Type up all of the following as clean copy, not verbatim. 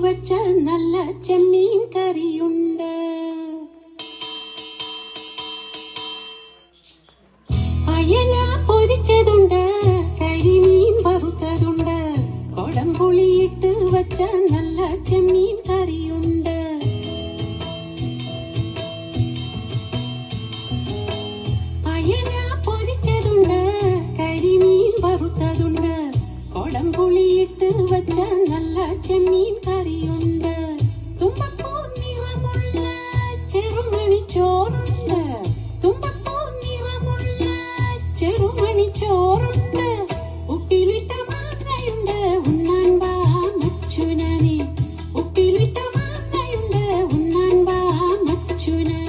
വച്ച നല്ല ചെമ്മീൻ കറിയുണ്ട്. അയല പൊരിച്ചതുണ്ട്, കരിമീൻ വറുത്തതുണ്ട്, കൊടംപുളിയിട്ട് വച്ച നല്ല ചെമ്മീൻ കറിയുണ്ട്. അയല പൊരിച്ചതുണ്ട്, കരിമീൻ വറുത്തതുണ്ട്, കൊടംപുളിയിട്ട് വച്ച നല്ല ചെമ്മീൻ കറിയുണ്ട്. തുമ്പപ്പൂ നിറമുള്ള ചെറുമണി ചോറുണ്ട്, തുമ്പപ്പൂ നിറമുള്ള ചെറുമണി ചോറുണ്ട്. ഉപ്പിലിട്ട മാങ്ങയുണ്ട്, ഉണ്ണാൻ വാ മച്ചുനനെ. ഉപ്പിലിട്ട മാങ്ങയുണ്ട്, ഉണ്ണാൻ വാ മച്ചുനനെ.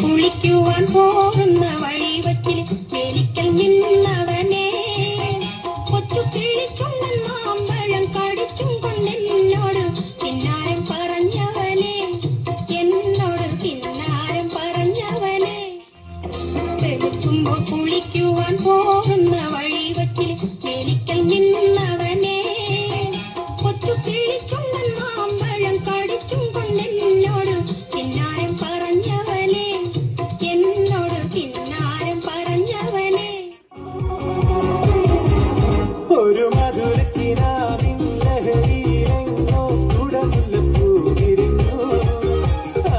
കുളിക്കുവാൻ പോകുന്ന വഴിവച്ചിൽ മേലിക്കൽ നിന്നവനെ കൊച്ചു കിളിച്ചുണ്ണൻ മാമ്പഴം കടിച്ചും കൊണ്ടെന്നോട് പിന്നാരം പറഞ്ഞവനെ, എന്നോട് പിന്നാരം പറഞ്ഞവനെ. വെളുക്കുമ്പോ കുളിക്കുവാൻ പോകുന്ന വഴിവച്ചിൽ മേലിക്കൽ നിന്നവനെ കൊച്ചു കിളിച്ചുണ്ണൻ മാമ്പഴം കടിച്ചും കൊണ്ടെന്നോട് പിന്നാരം പറഞ്ഞവനെ, എന്നോട് പിന്നാരം പറഞ്ഞവനെ. ഒരു മധുരക്കിനാവിൻ ലഹരിയിലെങ്ങോ കുടമുല്ലപ്പൂവിരിഞ്ഞു.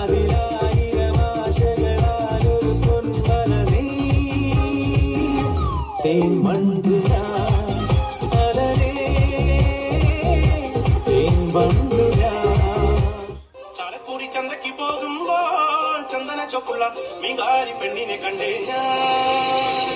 അതിലായിരമാശകളാലൊരു പൊൻവല നെയ്യും തേൻ മണ്ടുക അലരേ തേൻ മണ്ടുക. ചാലക്കുടി ചന്തയ്ക്ക് പോകുമ്പോൾ ചന്ദന ചൊപ്പുള്ള മീങ്കാരി പെണ്ണിനെ കണ്ടേ ഞാൻ.